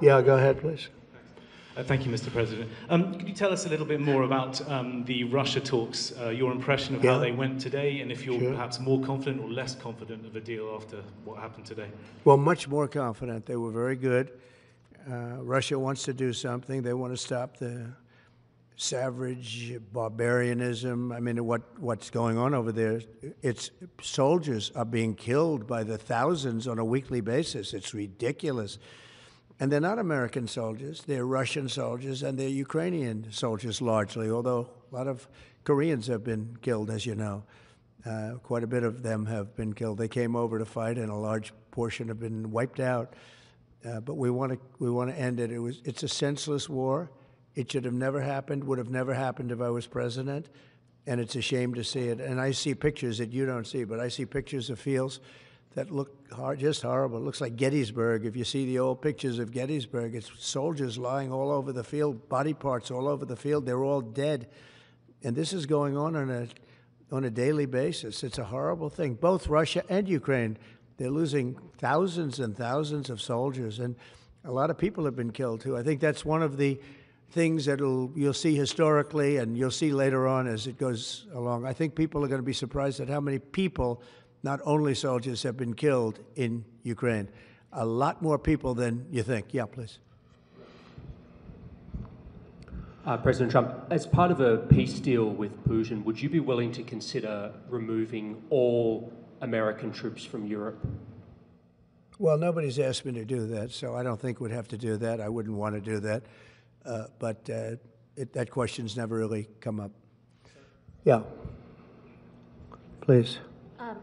Yeah, go ahead, please. Thank you, Mr. President. Could you tell us a little bit more about the Russia talks, your impression of how they went today, and if you're perhaps more confident or less confident of a deal after what happened today? Well, much more confident. They were very good. Russia wants to do something. They want to stop the savage barbarianism. I mean, what's going on over there? It's soldiers are being killed by the thousands on a weekly basis. It's ridiculous. And they're not American soldiers. They're Russian soldiers, and they're Ukrainian soldiers largely, although a lot of Koreans have been killed, as you know. Quite a bit of them have been killed. They came over to fight, and a large portion have been wiped out. But we want to end it. It's a senseless war. It should have never happened, would have never happened if I was president, and it's a shame to see it. And I see pictures that you don't see, but I see pictures of fields that look just horrible. It looks like Gettysburg. If you see the old pictures of Gettysburg, it's soldiers lying all over the field, body parts all over the field. They're all dead. And this is going on a daily basis. It's a horrible thing. Both Russia and Ukraine, they're losing thousands and thousands of soldiers, and a lot of people have been killed too. I think that's one of the things that you'll see historically, and you'll see later on as it goes along. I think people are going to be surprised at how many people, not only soldiers, have been killed in Ukraine. A lot more people than you think. Yeah, please. President Trump, as part of a peace deal with Putin, would you be willing to consider removing all American troops from Europe? Well, nobody's asked me to do that, so I don't think we'd have to do that. I wouldn't want to do that. But that question's never really come up. Yeah. Please.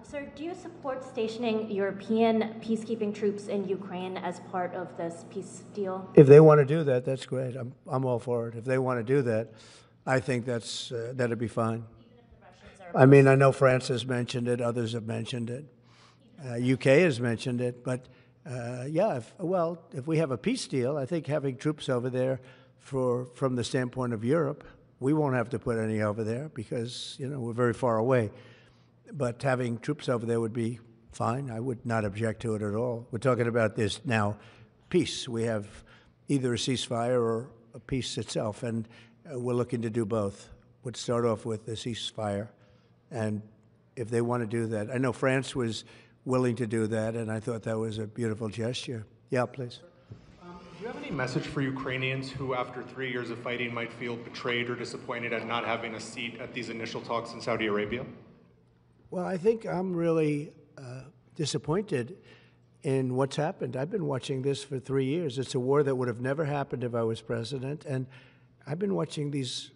Sir, do you support stationing European peacekeeping troops in Ukraine as part of this peace deal? If they want to do that, that's great. I'm all for it. If they want to do that, I think that'd be fine. Even if the Russians are I mean, I know France has mentioned it. Others have mentioned it. UK has mentioned it. But, yeah, if we have a peace deal, I think having troops over there from the standpoint of Europe, we won't have to put any over there because, we're very far away. But having troops over there would be fine. I would not object to it at all. We're talking about this now, peace. We have either a ceasefire or a peace itself, and we're looking to do both. We'd start off with the ceasefire, and if they want to do that. I know France was willing to do that, and I thought that was a beautiful gesture. Yeah, please. Do you have any message for Ukrainians who, after 3 years of fighting, might feel betrayed or disappointed at not having a seat at these initial talks in Saudi Arabia? Well, I think I'm really disappointed in what's happened. I've been watching this for 3 years. It's a war that would have never happened if I was president, and I've been watching these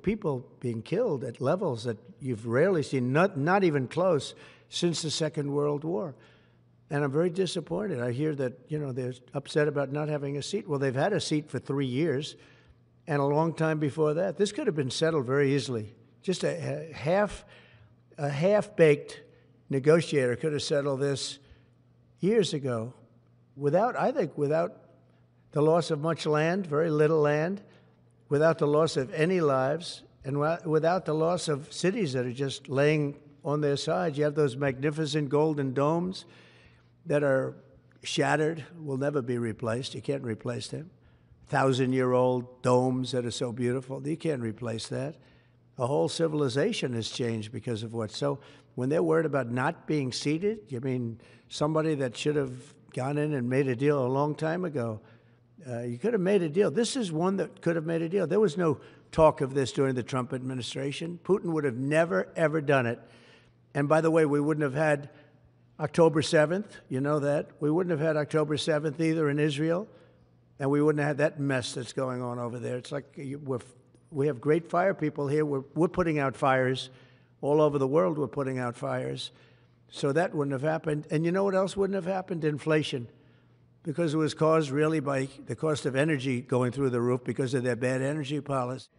people being killed at levels that you've rarely seen, not even close, since the Second World War. And I'm very disappointed. I hear that, they're upset about not having a seat. Well, they've had a seat for 3 years and a long time before that. This could have been settled very easily. Just a half-baked negotiator could have settled this years ago without the loss of much land, very little land, without the loss of any lives, and without the loss of cities that are just laying on their sides. You have those magnificent golden domes that are shattered, will never be replaced. You can't replace them. 1,000-year-old domes that are so beautiful, you can't replace that. A whole civilization has changed because of what. So when they're worried about not being seated, you mean somebody that should have gone in and made a deal a long time ago. You could have made a deal. This is one that could have made a deal. There was no talk of this during the Trump administration. Putin would have never, ever done it. And by the way, we wouldn't have had October 7th. You know that. We wouldn't have had October 7th either in Israel. And we wouldn't have had that mess that's going on over there. It's like we have great fire people here. We're putting out fires. All over the world we're putting out fires. So that wouldn't have happened. And you know what else wouldn't have happened? Inflation. Because it was caused really by the cost of energy going through the roof because of their bad energy policy.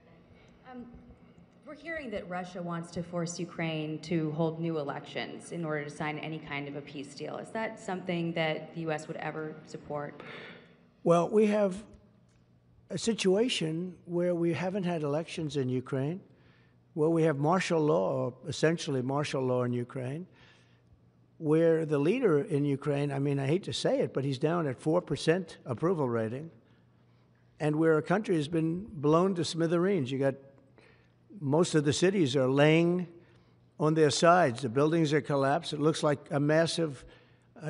We're hearing that Russia wants to force Ukraine to hold new elections in order to sign any kind of a peace deal. Is that something that the U.S. would ever support? Well, we have a situation where we haven't had elections in Ukraine, where we have martial law, or essentially martial law in Ukraine. where the leader in Ukraine, I mean, I hate to say it, but he's down at 4% approval rating, and where a country has been blown to smithereens. You got most of the cities are laying on their sides. The buildings are collapsed. It looks like a massive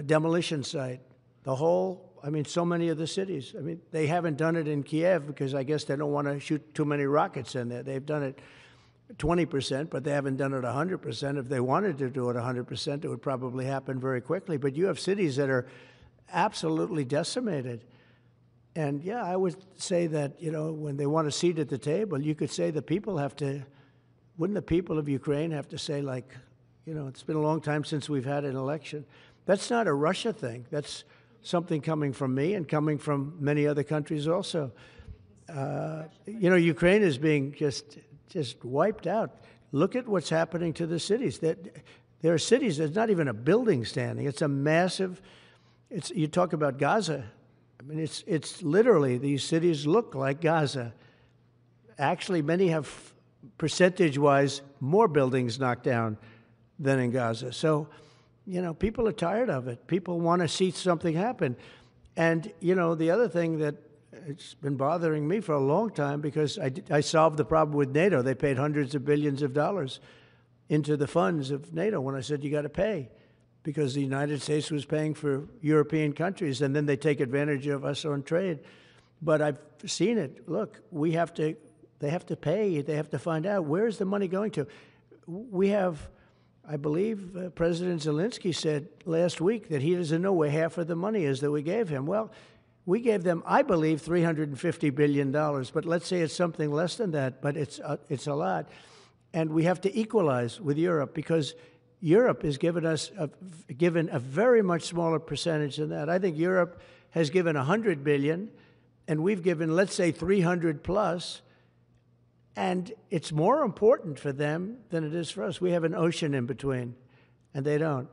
demolition site. The whole, I mean, so many of the cities. I mean, they haven't done it in Kiev because I guess they don't want to shoot too many rockets in there. They've done it 20%, but they haven't done it 100%. If they wanted to do it 100%, it would probably happen very quickly. But you have cities that are absolutely decimated. And yeah, I would say that, you know, when they want a seat at the table, you could say the people have to, wouldn't the people of Ukraine have to say, like, you know, it's been a long time since we've had an election. That's not a Russia thing. That's something coming from me and coming from many other countries also. You know, Ukraine is being just wiped out. Look at what's happening to the cities. There are cities, there's not even a building standing. It's a massive, you talk about Gaza. I mean, it's literally, these cities look like Gaza. Actually, many have, percentage-wise, more buildings knocked down than in Gaza. So, you know, people are tired of it. People want to see something happen. And, you know, the other thing that it's been bothering me for a long time, because I solved the problem with NATO. They paid hundreds of billions of dollars into the funds of NATO when I said, you got to pay, because the United States was paying for European countries, and then they take advantage of us on trade. But I've seen it. Look, they have to pay. They have to find out, where is the money going to? We have, I believe President Zelensky said last week that he doesn't know where half of the money is that we gave him. Well, we gave them, I believe, $350 billion, but let's say it's something less than that, but it's a lot. And we have to equalize with Europe, because Europe has given us given a very much smaller percentage than that. I think Europe has given $100 billion, and we've given, let's say, 300 plus, and it's more important for them than it is for us. We have an ocean in between, and they don't.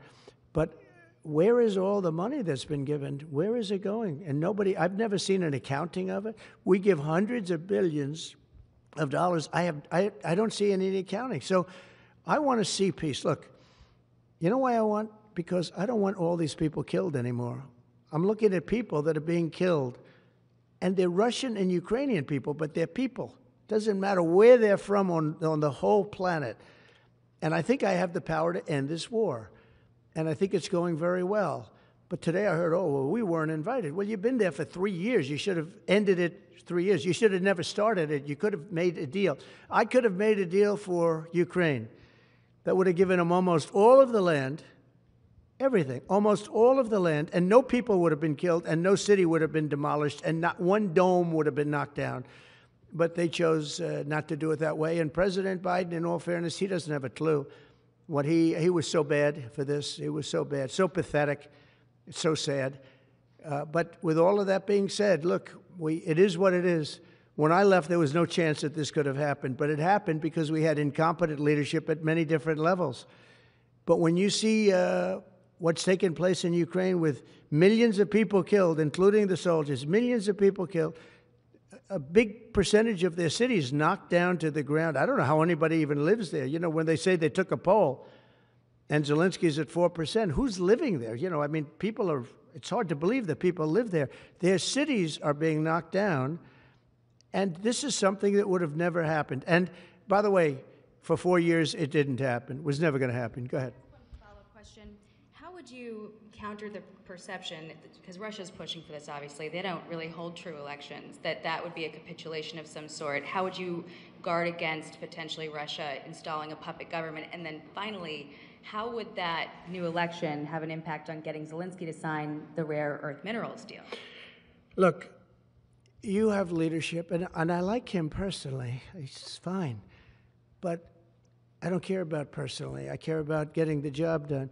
But where is all the money that's been given? Where is it going? And nobody, I've never seen an accounting of it. We give hundreds of billions of dollars. I don't see any accounting. So I want to see peace. Look, you know why I want? Because I don't want all these people killed anymore. I'm looking at people that are being killed, and they're Russian and Ukrainian people, but they're people. Doesn't matter where they're from on the whole planet. And I think I have the power to end this war. And I think it's going very well. But today I heard, oh, well, we weren't invited. Well, you've been there for 3 years. You should have ended it 3 years. You should have never started it. You could have made a deal. I could have made a deal for Ukraine that would have given them almost all of the land, everything, almost all of the land, and no people would have been killed, and no city would have been demolished, and not one dome would have been knocked down. But they chose not to do it that way. And President Biden, in all fairness, he doesn't have a clue. What he was so bad for this. He was so bad, so pathetic. It's so sad. But with all of that being said, look, it is what it is. When I left, there was no chance that this could have happened. But it happened because we had incompetent leadership at many different levels. But when you see what's taken place in Ukraine with millions of people killed, including the soldiers, millions of people killed, a big percentage of their cities knocked down to the ground. I don't know how anybody even lives there. You know, when they say they took a poll and Zelensky's at 4%, who's living there? You know, I mean, people are, it's hard to believe that people live there. Their cities are being knocked down, and this is something that would have never happened. And by the way, for 4 years, it didn't happen. It was never going to happen. Go ahead. One follow-up question. How would you counter the perception, because Russia's pushing for this, obviously, they don't really hold true elections, that would be a capitulation of some sort? How would you guard against potentially Russia installing a puppet government? And then finally, how would that new election have an impact on getting Zelensky to sign the rare earth minerals deal? Look, you have leadership, and I like him personally. He's fine. But I don't care about personally. I care about getting the job done.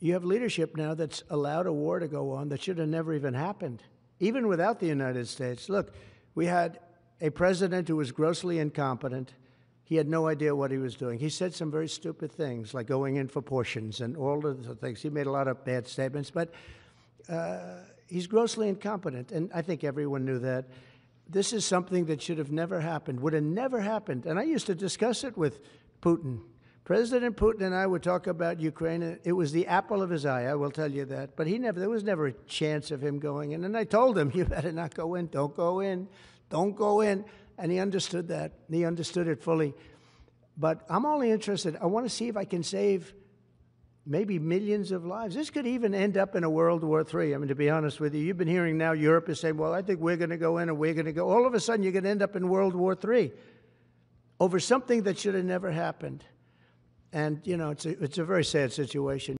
You have leadership now that's allowed a war to go on that should have never even happened, even without the United States. Look, we had a president who was grossly incompetent. He had no idea what he was doing. He said some very stupid things, like going in for portions and all of the things. He made a lot of bad statements, but he's grossly incompetent, and I think everyone knew that. This is something that should have never happened, would have never happened. And I used to discuss it with Putin, President Putin and I would talk about Ukraine. It was the apple of his eye, I will tell you that. But there was never a chance of him going in. And I told him, you better not go in. Don't go in. Don't go in. And he understood that. He understood it fully. But I'm only interested, I want to see if I can save maybe millions of lives. This could even end up in a World War III. I mean, to be honest with you, you've been hearing now Europe is saying, well, I think we're going to go in and we're going to go. All of a sudden, you're going to end up in World War III over something that should have never happened. And, you know, it's a very sad situation.